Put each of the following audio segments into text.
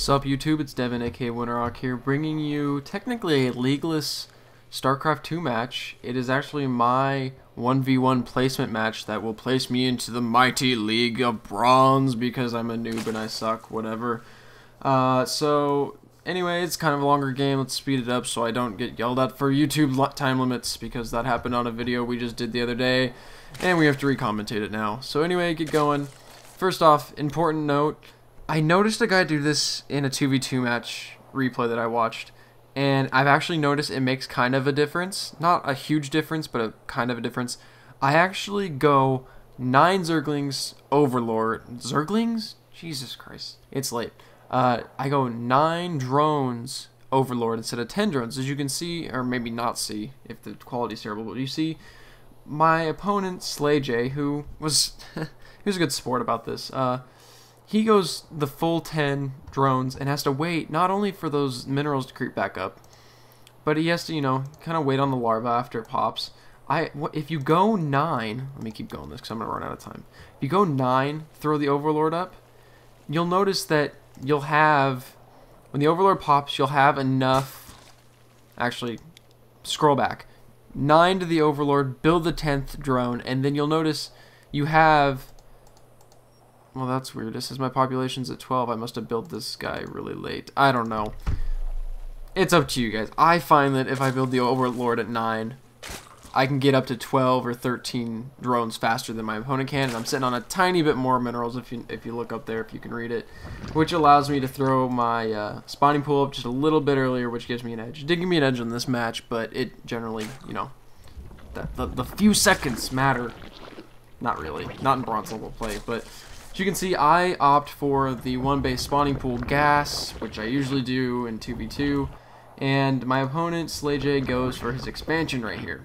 Sup YouTube, it's Devin aka Wintercraft here, bringing you technically a leagueless StarCraft 2 match. It is actually my 1v1 placement match that will place me into the mighty League of Bronze because I'm a noob and I suck, whatever. So anyway, it's kind of a longer game. Let's speed it up so I don't get yelled at for YouTube time limits because that happened on a video we just did the other day and we have to recommendate it now. So anyway, get going. First off, important note, I noticed a guy do this in a 2v2 match replay that I watched, and I've actually noticed it makes kind of a difference. Not a huge difference, but a kind of a difference. I actually go 9 Zerglings Overlord. Zerglings? Jesus Christ. It's late. I go 9 drones Overlord instead of 10 drones. As you can see, or maybe not see if the quality's terrible, but you see my opponent, SlayJ, who was, he was a good sport about this. He goes the full 10 drones and has to wait not only for those minerals to creep back up, but he has to, you know, kind of wait on the larva after it pops. If you go 9, let me keep going this because I'm going to run out of time. If you go 9, throw the Overlord up, you'll notice that you'll have, when the Overlord pops, you'll have enough, actually, scroll back, 9 to the Overlord, build the 10th drone, and then you'll notice you have, well, that's weird. It says my population's at 12. I must have built this guy really late. I don't know. It's up to you guys. I find that if I build the Overlord at 9, I can get up to 12 or 13 drones faster than my opponent can, and I'm sitting on a tiny bit more minerals if you look up there, if you can read it, which allows me to throw my spawning pool up just a little bit earlier, which gives me an edge. It did give me an edge in this match, but it generally, you know, the few seconds matter. Not really. Not in bronze level play, but as you can see, I opt for the 1-base spawning pool gas, which I usually do in 2v2, and my opponent, SlayJ, goes for his expansion right here.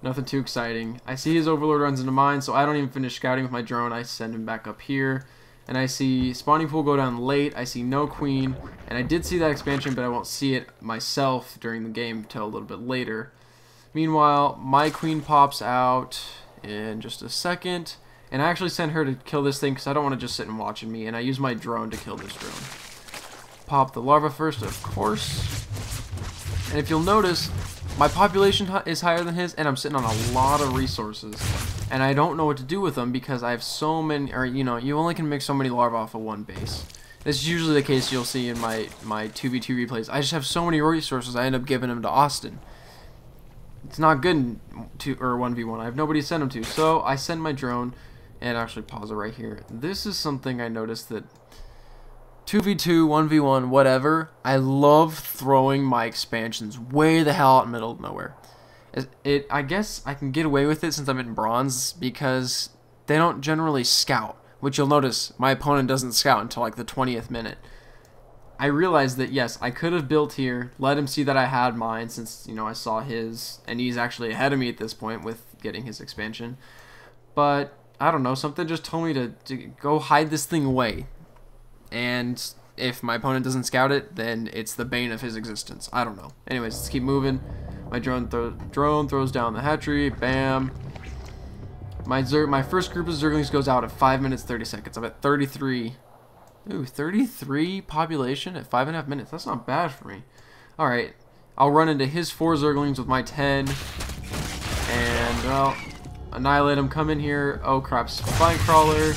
Nothing too exciting. I see his Overlord runs into mine, so I don't even finish scouting with my drone. I send him back up here, and I see spawning pool go down late. I see no queen, and I did see that expansion, but I won't see it myself during the game until a little bit later. Meanwhile, my queen pops out in just a second. And I actually sent her to kill this thing because I don't want to just sit and watch me, and I use my drone to kill this drone. Pop the larva first, of course. And if you'll notice, my population is higher than his, and I'm sitting on a lot of resources. And I don't know what to do with them because I have so many, or you know, you only can make so many larvae off of 1 base. This is usually the case you'll see in my 2v2 replays. I just have so many resources, I end up giving them to Austin. It's not good in 1v1. I have nobody to send them to, so I send my drone. And actually pause it right here. This is something I noticed that 2v2, 1v1, whatever, I love throwing my expansions way the hell out in the middle of nowhere. I guess I can get away with it since I'm in bronze because they don't generally scout, which you'll notice my opponent doesn't scout until like the 20th minute. I realized that yes, I could have built here, let him see that I had mine since, you know, I saw his, and he's actually ahead of me at this point with getting his expansion. But I don't know, something just told me to go hide this thing away. And if my opponent doesn't scout it, then it's the bane of his existence. I don't know. Anyways, let's keep moving. My drone throws down the hatchery. Bam. My first group of Zerglings goes out at 5 minutes 30 seconds. I'm at 33. Ooh, 33 population at 5.5 minutes. That's not bad for me. Alright. I'll run into his 4 Zerglings with my 10. And, well, annihilate him, come in here. Oh crap, spine crawler.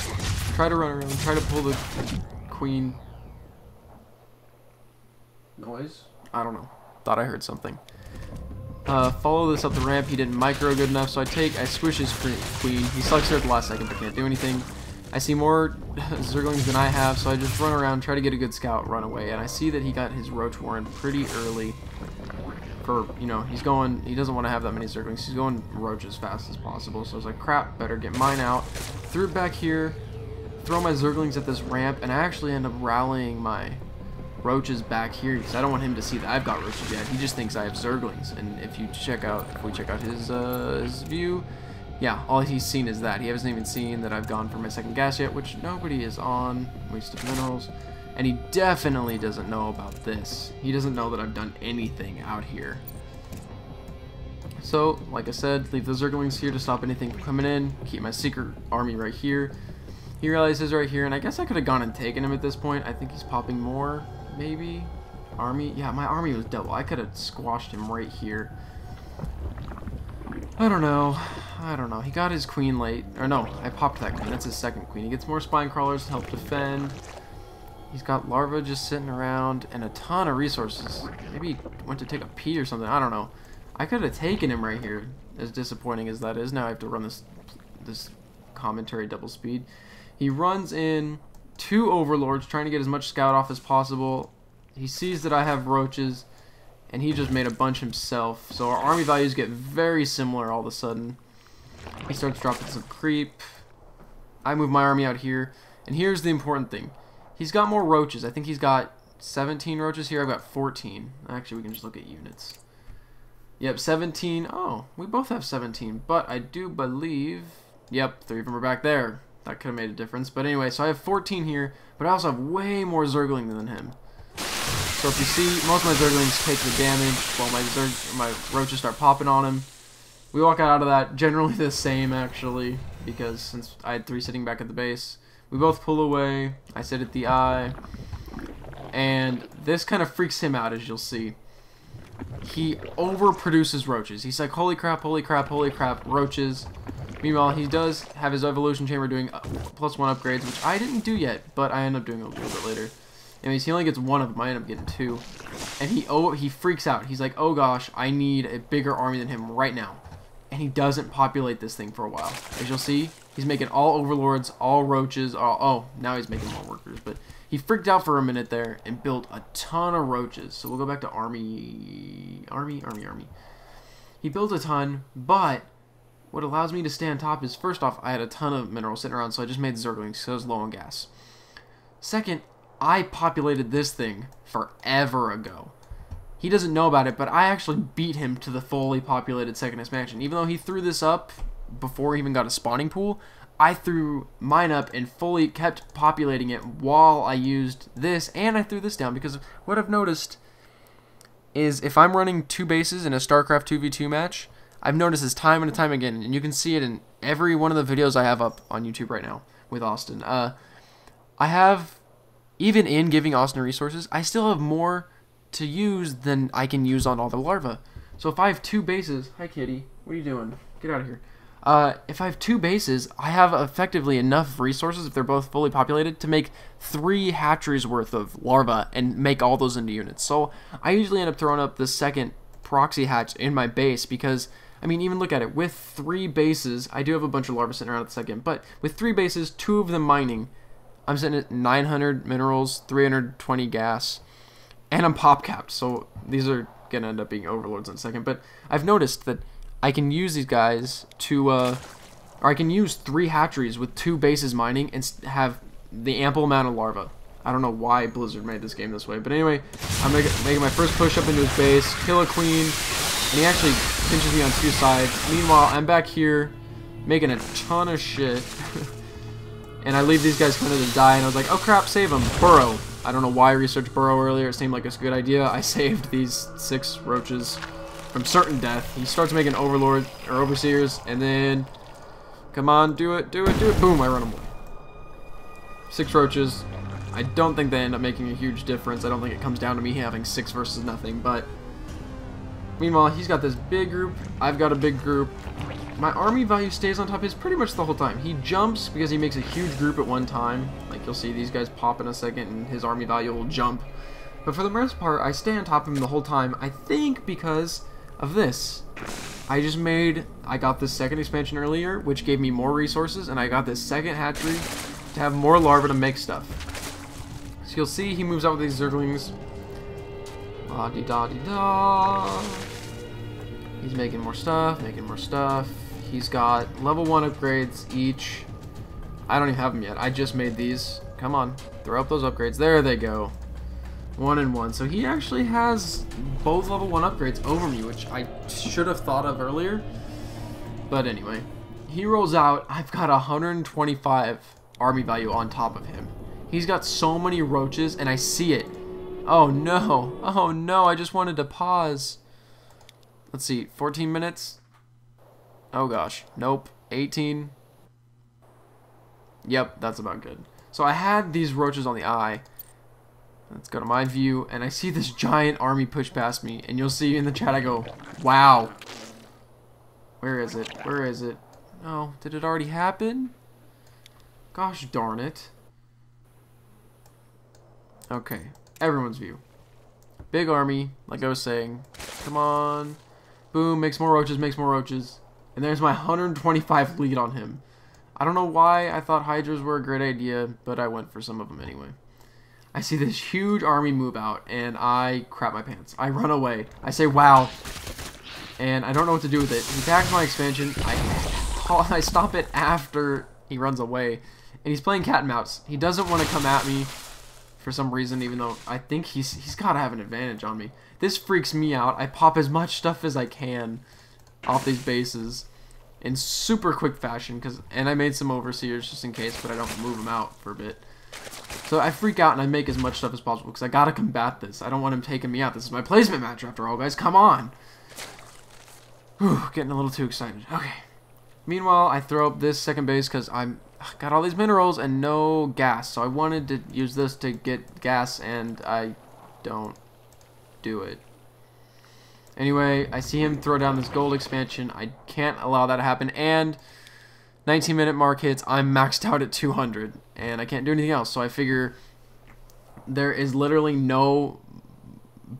Try to run around, try to pull the queen. Noise? I don't know. Thought I heard something. Follow this up the ramp. He didn't micro good enough, so I squish his queen. He sucks her at the last second, but can't do anything. I see more Zerglings than I have, so I just run around, try to get a good scout, run away. And I see that he got his Roach Warren pretty early. For, you know, he doesn't want to have that many Zerglings. He's going Roach as fast as possible. So I was like, crap, better get mine out. Threw it back here, throw my Zerglings at this ramp, and I actually end up rallying my Roaches back here because I don't want him to see that I've got Roaches yet. He just thinks I have Zerglings. And if we check out his view, yeah, all he's seen is that. He hasn't even seen that I've gone for my second gas yet, which nobody is on. Waste of minerals. And he definitely doesn't know about this. He doesn't know that I've done anything out here. So, like I said, leave the Zerglings here to stop anything from coming in. Keep my secret army right here. He realizes right here, and I guess I could have gone and taken him at this point. I think he's popping more. maybe. Army, yeah, my army was double. I could have squashed him right here. I don't know. I don't know. He got his queen late. Or no, I popped that queen. That's his second queen. He gets more spine crawlers to help defend. He's got larvae just sitting around and a ton of resources. Maybe he went to take a pee or something. I don't know. I could have taken him right here, as disappointing as that is. Now I have to run this commentary double speed. He runs in 2 overlords, trying to get as much scout off as possible. He sees that I have roaches, and he just made a bunch himself. So our army values get very similar all of a sudden. He starts dropping some creep. I move my army out here, and here's the important thing. He's got more roaches. I think he's got 17 roaches here. I've got 14. Actually, we can just look at units. Yep, 17. Oh, we both have 17. But I do believe... Yep, 3 of them are back there. That could have made a difference. But anyway, so I have 14 here. But I also have way more Zergling than him. So if you see, most of my Zerglings take the damage while my roaches start popping on him. We walk out of that generally the same, actually. Because since I had 3 sitting back at the base. We both pull away. I sit at the eye. And this kind of freaks him out, as you'll see. He overproduces roaches. He's like, holy crap, holy crap, holy crap, roaches. Meanwhile, he does have his evolution chamber doing +1 upgrades, which I didn't do yet, but I end up doing a little bit later. Anyways, he only gets 1 of them. I end up getting 2. And he freaks out. He's like, oh gosh, I need a bigger army than him right now. And he doesn't populate this thing for a while. As you'll see, he's making all overlords, all roaches. Oh, now he's making more workers, but... He freaked out for a minute there and built a ton of roaches. So we'll go back to army. He built a ton, but what allows me to stay on top is, first off, I had a ton of minerals sitting around, so I just made the Zerglings because I was low on gas. Second, I populated this thing forever ago. He doesn't know about it, but I actually beat him to the fully populated second expansion. Even though he threw this up before he even got a spawning pool, I threw mine up and fully kept populating it while I used this, and I threw this down, because what I've noticed is if I'm running 2 bases in a StarCraft 2v2 match, I've noticed this time and time again, and you can see it in every one of the videos I have up on YouTube right now with Austin. I have, even in giving Austin resources, I still have more to use than I can use on all the larvae. So if I have 2 bases, hi kitty, what are you doing? Get out of here. If I have 2 bases, I have effectively enough resources, if they're both fully populated, to make 3 hatcheries worth of larvae and make all those into units. So I usually end up throwing up the second proxy hatch in my base because, I mean, even look at it. With 3 bases, I do have a bunch of larvae sitting around at the second, but with 3 bases, 2 of them mining, I'm sitting at 900 minerals, 320 gas, and I'm pop capped. So these are going to end up being overlords in a second. But I've noticed that I can use these guys to, or I can use 3 hatcheries with 2 bases mining and have the ample amount of larvae. I don't know why Blizzard made this game this way, but anyway, I'm making my first push up into his base, kill a queen, and he actually pinches me on 2 sides. Meanwhile, I'm back here making a ton of shit, and I leave these guys kind of to die, and I was like, oh crap, save them, burrow. I don't know why I researched burrow earlier. It seemed like a good idea. I saved these 6 roaches from certain death. He starts making overlord or overseers, and then come on, do it. Boom, I run him away. 6 roaches. I don't think they end up making a huge difference. I don't think it comes down to me having 6 versus nothing, but meanwhile, he's got this big group. I've got a big group. My army value stays on top of his pretty much the whole time. He jumps because he makes a huge group at one time. Like you'll see these guys pop in a second and his army value will jump. But for the most part, I stay on top of him the whole time. I think because of this. I got this second expansion earlier, which gave me more resources, and I got this second hatchery to have more larvae to make stuff. So you'll see he moves out with these Zerglings. La-di-da-di-da. He's making more stuff, He's got level 1 upgrades each. I don't even have them yet. I just made these. Come on, throw up those upgrades. There they go. 1 and 1. So he actually has both level 1 upgrades over me, which I should have thought of earlier. But anyway, he rolls out. I've got 125 army value on top of him. He's got so many roaches, and I see it. Oh no. Oh no, I just wanted to pause. Let's see, 14 minutes? Oh gosh, nope. 18. Yep, that's about good. So I had these roaches on the eye. Let's go to my view, and I see this giant army push past me, and you'll see in the chat I go, wow. Where is it? Where is it? Oh, did it already happen? Gosh darn it. Okay, everyone's view. Big army, like I was saying. Come on. Boom, makes more roaches, makes more roaches. And there's my 125 lead on him. I don't know why I thought hydras were a great idea, but I went for some of them anyway. I see this huge army move out, and I crap my pants. I run away. I say, wow. And I don't know what to do with it. He attacks my expansion. I stop it after he runs away. And he's playing cat and mouse. He doesn't want to come at me for some reason, even though I think he's got to have an advantage on me. This freaks me out. I pop as much stuff as I can off these bases in super quick fashion, and I made some overseers just in case, but I don't move them out for a bit. So I freak out and I make as much stuff as possible because I gotta combat this. I don't want him taking me out. This is my placement match after all, guys. Come on. Whew, getting a little too excited. Okay. Meanwhile, I throw up this second base because I'm got all these minerals and no gas. So I wanted to use this to get gas, and I don't do it. Anyway, I see him throw down this gold expansion. I can't allow that to happen. And 19-minute mark hits. I'm maxed out at 200, and I can't do anything else. So I figure there is literally no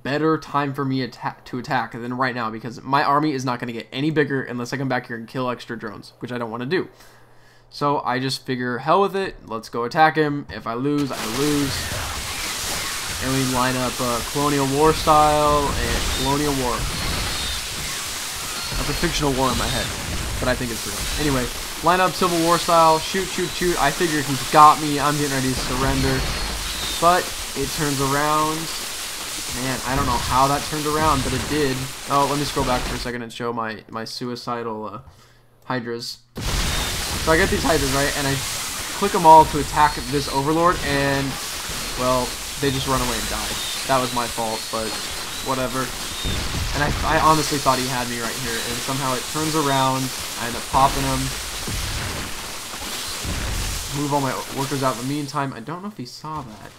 better time for me to attack than right now, because my army is not going to get any bigger unless I come back here and kill extra drones, which I don't want to do. So I just figure, hell with it. Let's go attack him. If I lose, I lose. And we line up Colonial War style and Colonial War. That's a fictional war in my head, but I think it's real. Anyway, line up Civil War style, shoot, shoot, shoot. I figure he's got me. I'm getting ready to surrender. But it turns around. Man, I don't know how that turned around, but it did. Oh, let me scroll back for a second and show my suicidal hydras. So I get these hydras, right, and I click them all to attack this overlord, and, well, they just run away and die. That was my fault, but whatever. And I honestly thought he had me right here, and somehow it turns around. I end up popping him. Move all my workers out in the meantime. I don't know if he saw that.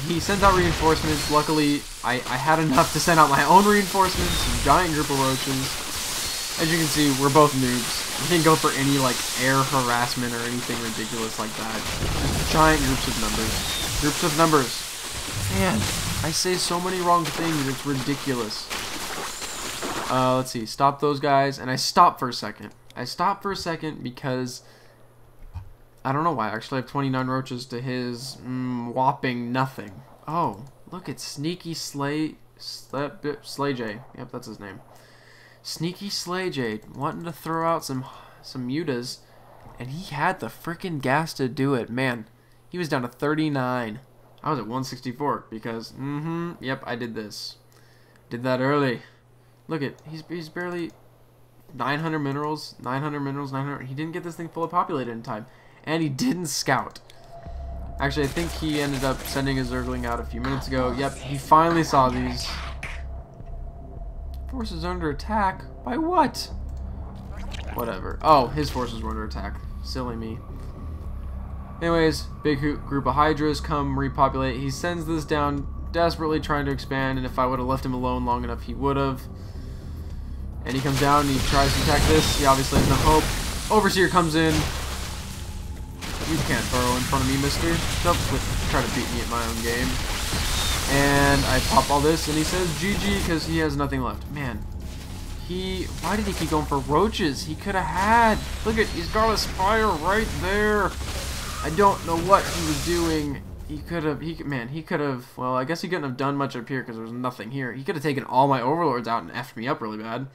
He sends out reinforcements. Luckily, I had enough to send out my own reinforcements. A giant group of roaches. As you can see, we're both noobs. We didn't go for any, like, air harassment or anything ridiculous like that. Just giant groups of numbers. Groups of numbers. Man, I say so many wrong things, it's ridiculous. Let's see, stop those guys, and I stop for a second. I stop for a second because I don't know why. I actually have 29 roaches to his whopping nothing. Oh, look at Sneaky Slay J. Yep, that's his name. Sneaky Slay J wanting to throw out some mutas, and he had the freaking gas to do it. Man, he was down to 39. I was at 164 because, yep, I did this. Did that early. Look at, he's barely 900 minerals, 900. He didn't get this thing fully populated in time. And he didn't scout. Actually, I think he ended up sending a Zergling out a few minutes ago. Yep, he finally saw these. Forces under attack? By what? Whatever. Oh, his forces were under attack. Silly me. Anyways, big group of hydras come repopulate. He sends this down, desperately trying to expand, and if I would have left him alone long enough, he would have. And he comes down and he tries to attack this. He obviously has no hope. Overseer comes in. You can't burrow in front of me, mister. Don't try to beat me at my own game. And I pop all this, and he says GG because he has nothing left. Man, why did he keep going for roaches? He could have had. Look at, he's got a spire right there. I don't know what he was doing. He could have, well, I guess he couldn't have done much up here because there was nothing here. He could have taken all my overlords out and effed me up really bad.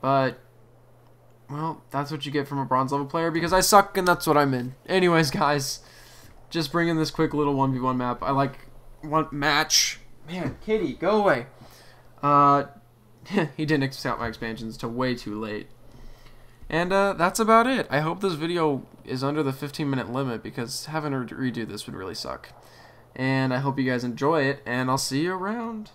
But, well, that's what you get from a bronze level player because I suck and that's what I'm in. Anyways, guys, just bringing this quick little 1v1 map. I like one match. Man, kitty, go away. He didn't scout my expansions till way too late. And that's about it. I hope this video is under the 15-minute limit because having to redo this would really suck. And I hope you guys enjoy it, and I'll see you around.